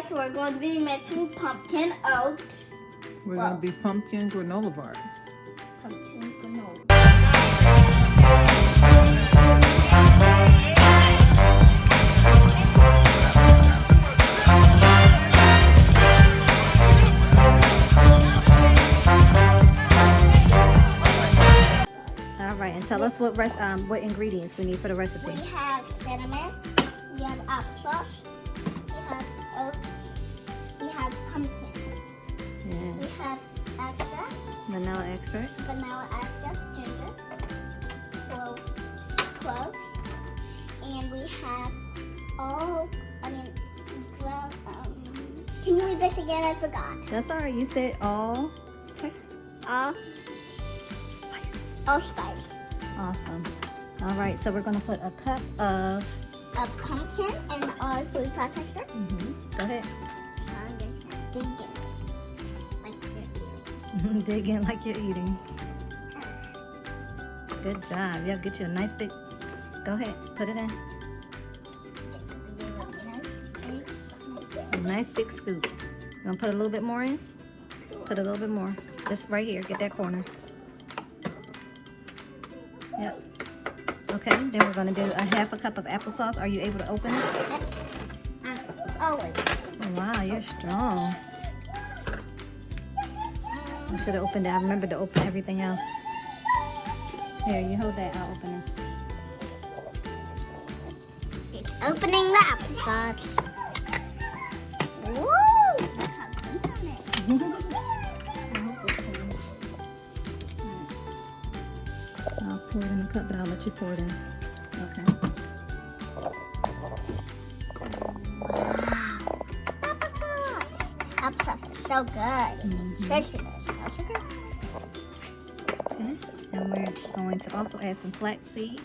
guys, we're going to be making pumpkin oats. We're going to be pumpkin granola bars. Pumpkin granola. All right, and tell us what ingredients we need for the recipe. We have cinnamon, we have applesauce, we have oats, we have pumpkin, Yeah. we have extract, Vanilla extract. vanilla extract, ginger, cloves, and we have ground. Can you read this again? I forgot. That's all right. You said all. All spice. Awesome. All right, so we're going to put a cup of. A pumpkin in our food processor. Go ahead. I'm just gonna dig in like you're eating. Dig in like you're eating. Good job. Yeah, get you a nice big. Go ahead, put it in. A nice big scoop. You want to put a little bit more in? Put a little bit more. Just right here. Get that corner. Yep. Okay, then we're going to do a half a cup of applesauce. Are you able to open it? Always. Oh, wow, you're strong. I should have opened it. I remember to open everything else. Here, you hold that. I'll open this. It's opening the applesauce. Woo! Look how good it is. I'll pour it in a cup, but I'll let you pour it in. Okay. Applesauce is so good. Especially this. Okay. And we're going to also add some flaxseed.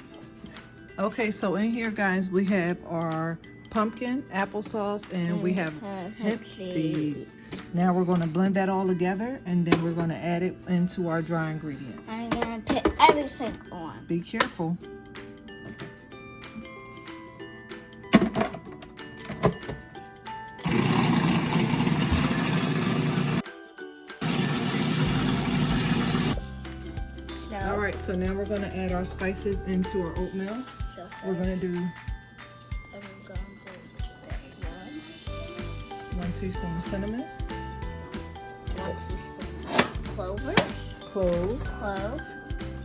Okay, so in here, guys, we have our pumpkin, applesauce, and we have hemp seeds. Now we're going to blend that all together, and then we're going to add it into our dry ingredients. I'm gonna put everything on. Be careful. All right, so now we're going to add our spices into our oatmeal. We're going to do 1 teaspoon of cinnamon, 1 teaspoon cloves.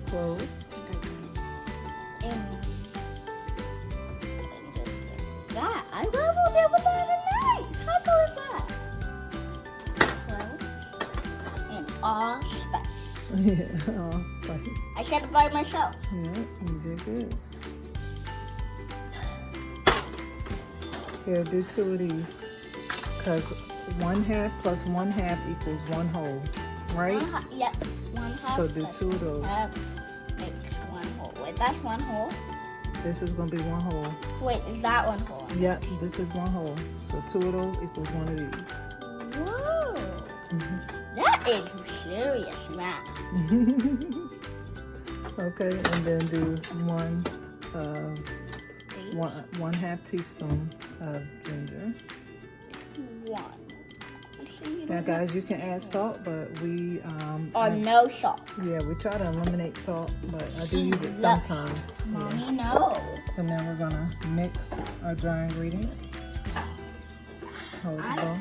cloves, And that. I leveled it with that tonight. How cool is that? Cloves. And all spice. yeah, all spice. I said it by myself. Yeah, you did good. Here, do 2 of these, because 1/2 plus 1/2 equals 1 whole, right? Yep. 1/2. So do 2 of those. Makes 1 whole. Wait, that's 1 whole. This is going to be 1 whole. Wait, is that 1 whole? Yep, this is 1 whole. So 2 of those equals 1 of these. Whoa. That is serious math. Okay, and then do 1/2 teaspoon of ginger. 1. Now, guys, you can add salt, but we Or no salt. yeah, we try to eliminate salt, but I do use it sometimes. Mommy, no. So now we're gonna mix our dry ingredients. Hold it low.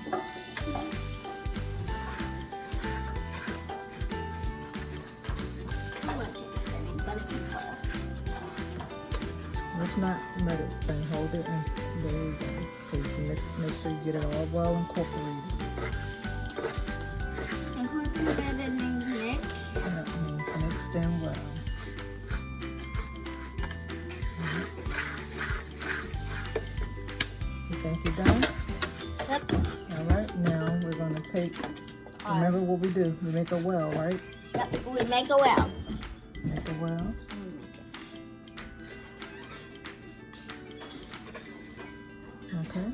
Let's not let it spin. Hold it, and there you go. So you can make sure you get it all well incorporated. Incorporated and mix. That means mixed in well. You think you're done? Yep. All right, now we're gonna take, remember what we do. We make a well, right? Yep, we make a well. Make a well. Okay.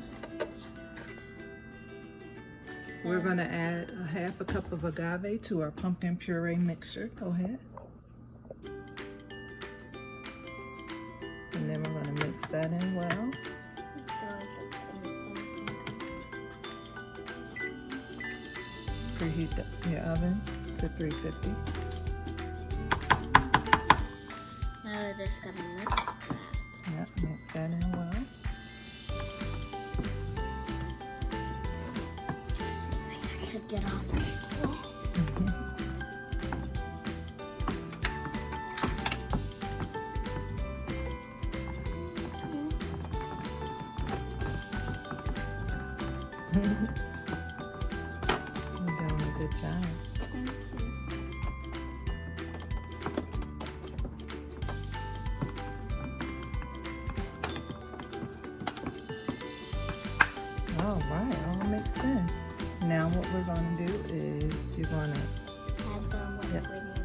So we're going to add a 1/2 cup of agave to our pumpkin puree mixture. Go ahead. And then we're going to mix that in well. preheat your oven to 350. Now we're just gonna mix that. Yep, mix that in well. I should get off the stool. You're doing a good job. Thank you. All right, all mixed in. Now what we're going to do is you're going to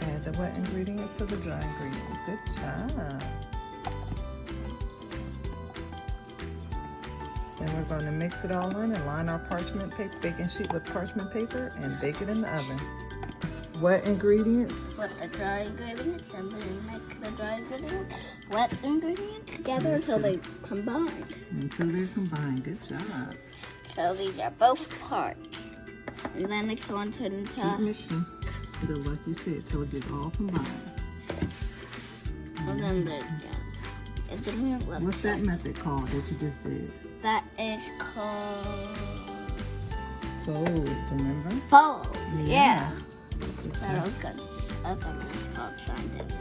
add the wet ingredients to the dry ingredients. Good job. Then we're going to mix it all in and line our parchment paper, baking sheet with parchment paper and bake it in the oven. Wet ingredients. With the dry ingredients, and then mix the dry ingredients, wet ingredients together until they combine. Until they're combined. Good job. So these are both parts. And then it's going to Keep mixing until, like you said, till it gets all combined. and then the ingredient looks What's that method called that you just did? That is called Fold, remember? fold. Yeah. Good That job. was good. I thought it was called scientific.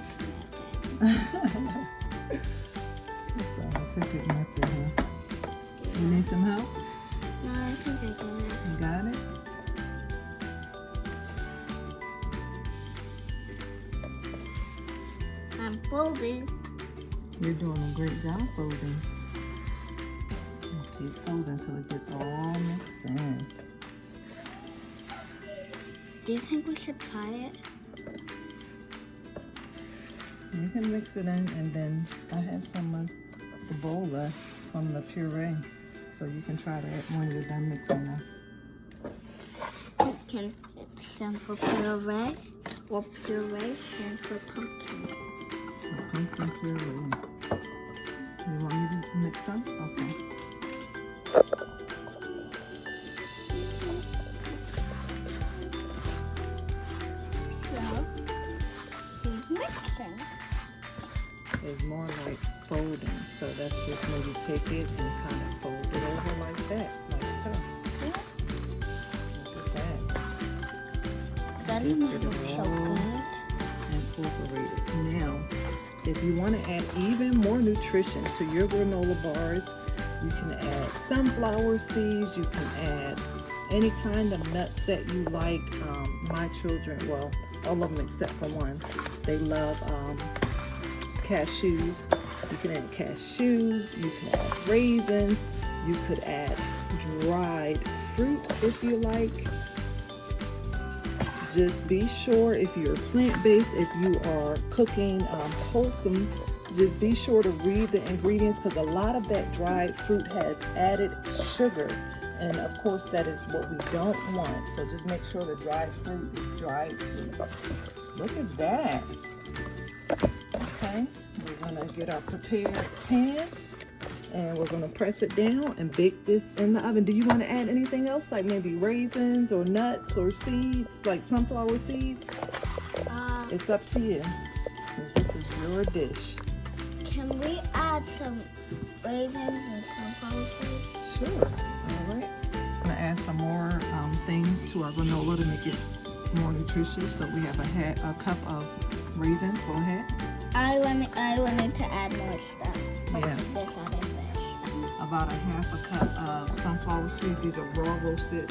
That's a good method, huh? You need some help? No, I think I got it. You got it? I'm folding. You're doing a great job folding. And keep folding until it gets all mixed in. Do you think we should try it? You can mix it in, and then I have some of the bowl left from the puree. So you can try that when you're done mixing them. Pumpkin stand for puree, or puree stand for pumpkin. Pumpkin puree. You want me to mix some? Okay. So, he's mixing. It's more like folding. So that's just when you take it and kind of fold it over like that, like so. Look at that. That Just doesn't get look it so all good. incorporated. Now, if you want to add even more nutrition to your granola bars, you can add sunflower seeds. You can add any kind of nuts that you like. My children, well, all of them except for one, they love cashews. You can add cashews. You can add raisins. You could add dried fruit if you like. Just be sure, if you're plant-based, if you are cooking wholesome, just be sure to read the ingredients, because a lot of that dried fruit has added sugar, and of course that is what we don't want. So just make sure the dried fruit is dried fruit. Look at that. Okay, we're gonna get our prepared pan, and we're gonna press it down and bake this in the oven. Do you want to add anything else, like maybe raisins or nuts or seeds, like sunflower seeds? It's up to you, since this is your dish. Can we add some raisins and sunflower seeds? Sure. All right. I'm gonna add some more things to our granola to make it more nutritious. So we have a cup of raisins. Go ahead. I wanted to add more stuff. Yeah. This other fish. About a half a cup of sunflower seeds. These are raw roasted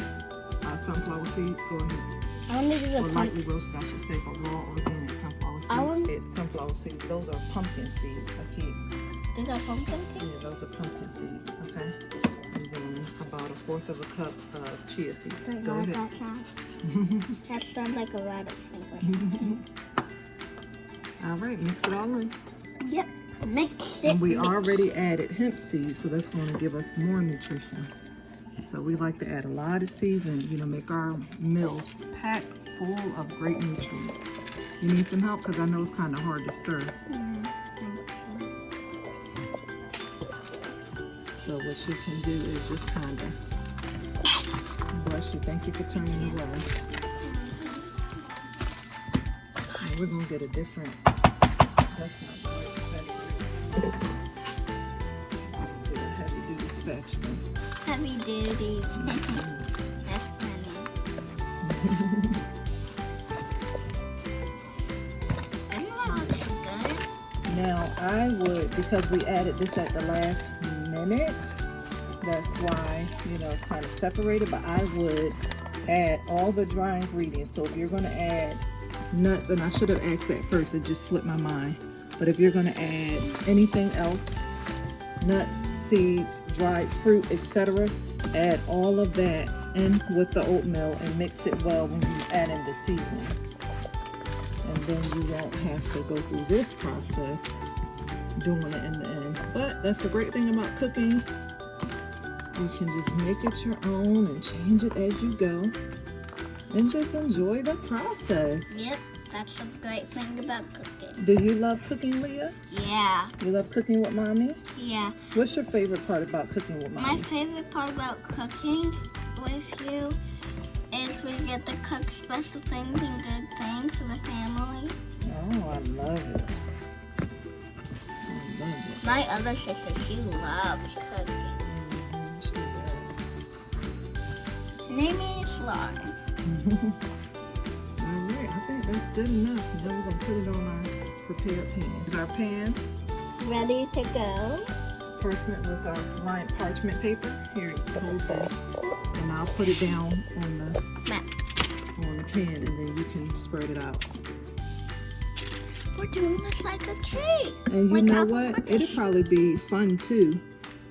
sunflower seeds. Go ahead. I want to do Or the lightly roasted, I should say, but raw organic sunflower seeds. It's sunflower seeds. Those are pumpkin seeds. These are pumpkin seeds? Yeah, those are pumpkin seeds. Okay. And then about a fourth of a cup of chia seeds. Wait, Go how does ahead. that sound? That sounds like a lot of things. All right, mix it all in. Yep. Mix it. And we already added hemp seeds, so that's going to give us more nutrition. So we like to add a lot of seeds and, make our meals packed full of great nutrients. You need some help? Because I know it's kind of hard to stir. So what you can do is just kind of, bless you, thank you for turning away. we're gonna get a different. That's not the right spatula. Get a heavy duty spatula. Heavy duty. That's funny. Doesn't that look so good? Now I would, because we added this at the last minute, that's why, you know, it's kind of separated, but I would add all the dry ingredients. So if you're gonna add nuts, and I should have asked that first, it just slipped my mind. But if you're gonna add anything else, nuts, seeds, dried fruit, etc., add all of that in with the oatmeal and mix it well when you add in the seasonings. And then you won't have to go through this process doing it in the end. But that's the great thing about cooking. You can just make it your own and change it as you go. And just enjoy the process. Yep, that's the great thing about cooking. Do you love cooking, Leah? Yeah. You love cooking with Mommy? Yeah. What's your favorite part about cooking with Mommy? My favorite part about cooking with you is we get to cook special things and good things for the family. Oh, I love it. I love it. My other sister, she loves cooking. She does. Name is Lauren. All right, I think that's good enough. Now we're going to put it on our prepared pan. Is our pan Ready to go? parchment with our lined parchment paper? Here, hold this. And I'll put it down on the Map. pan, and then you can spread it out. We're doing this like a cake. And you Like know apple what? cookies. It'd probably be fun too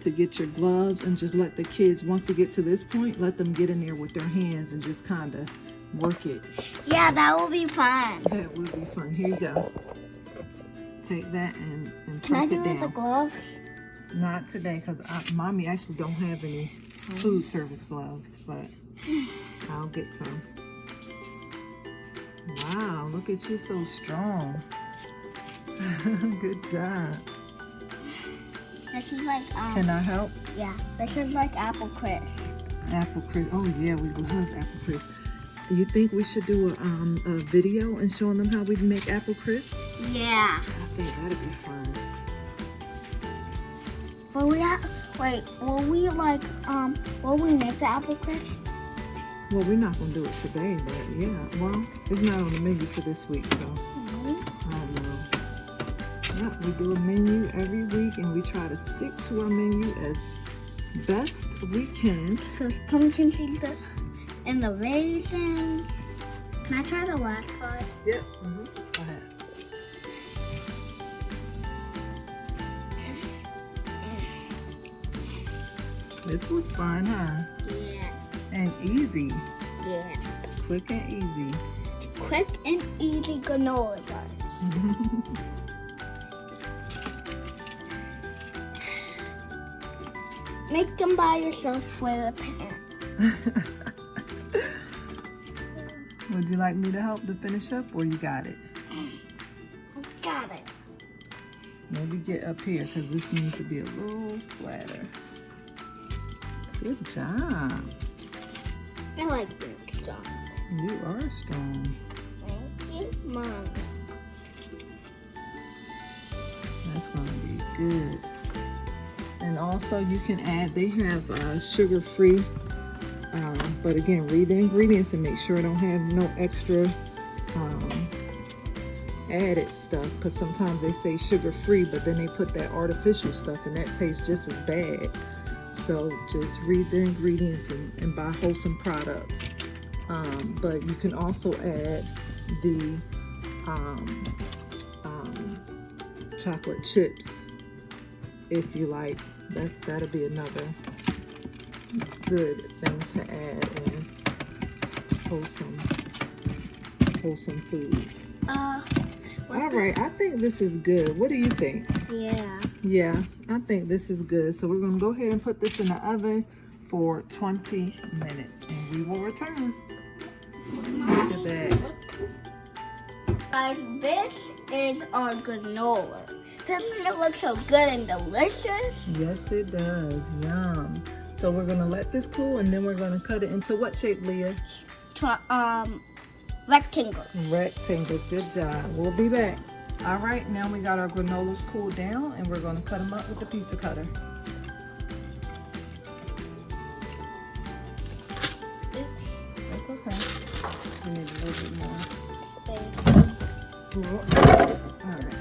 to get your gloves and just let the kids, once they get to this point, let them get in there with their hands and just kind of work it. Yeah, that will be fun. That would be fun. Here you go. Take that and Can I press do it it with the down. gloves? Not today, because Mommy actually don't have any food service gloves, but I'll get some. Wow, look at you, so strong. Good job. This is like, Can I help? yeah, this is like apple crisp. Apple crisp. Oh yeah, we love apple crisp. You think we should do a video and showing them how we make apple crisp? Yeah. I think that'd be fun. Will we make the apple crisp? Well, we're not gonna do it today, but yeah. Well, it's not on the menu for this week, so I don't know. Yeah, we do a menu every week, and we try to stick to our menu as best we can. So it's pumpkin seeds and the raisins. Can I try the last part? Yep. Go ahead. This was fun, huh? Yeah. And easy. Yeah. Quick and easy. Quick and easy granola bars. Make them by yourself with a pan. Would you like me to help to finish up, or you got it? Got it. Maybe get up here, because this needs to be a little flatter. Good job. I like being strong. You are strong. Thank you, Mom. That's going to be good. And also you can add, they have sugar-free, but again, read the ingredients and make sure it don't have no extra added stuff, because sometimes they say sugar-free, but then they put that artificial stuff and that tastes just as bad. So just read the ingredients and buy wholesome products. But you can also add the chocolate chips if you like. That'll be another good thing to add in wholesome foods. All right, I think this is good. What do you think? Yeah. Yeah, I think this is good. So we're going to go ahead and put this in the oven for 20 minutes and we will return. Look at that. Guys, this is our granola. Doesn't it look so good and delicious? Yes, it does. Yum. So we're going to let this cool and then we're going to cut it into what shape, Leah? Rectangles. Rectangles. Good job. We'll be back. All right, now we got our granolas cooled down, and we're going to cut them up with the pizza cutter. Oops. That's okay. We need a little bit more. Space. All right.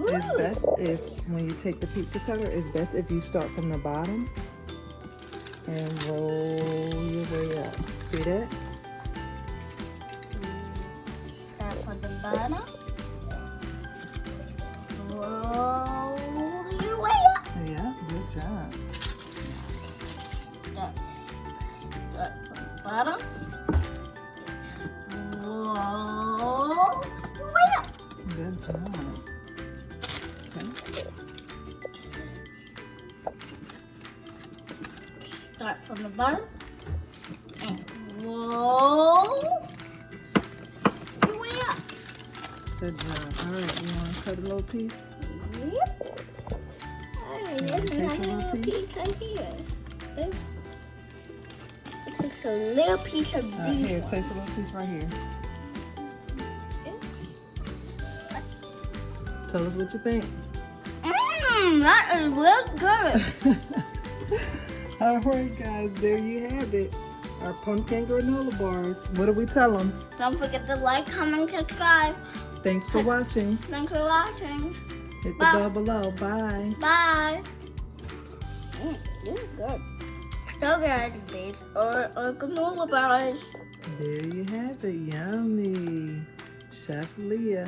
It's best if, when you take the pizza cutter, it's best if you start from the bottom and roll your way up. See that? Start from the bottom. Roll your way up. Yeah, good job. Start from the bottom. Roll your way up. Good job. Okay. Start from the bottom and roll your way up. Good job. All right, you want to cut a little piece? Yep. Alright, Take there's a another little little piece. piece right here. It's just a little piece of Here, these taste ones. a little piece right here. Tell us what you think. That is real good. All right, guys, there you have it. Our pumpkin granola bars. What do we tell them? Don't forget to like, comment, subscribe. Thanks for watching. Thanks for watching. Hit the Bye. bell below. Bye. Bye. This is good. So guys, these are our granola bars. There you have it. Yummy. Chef Leah.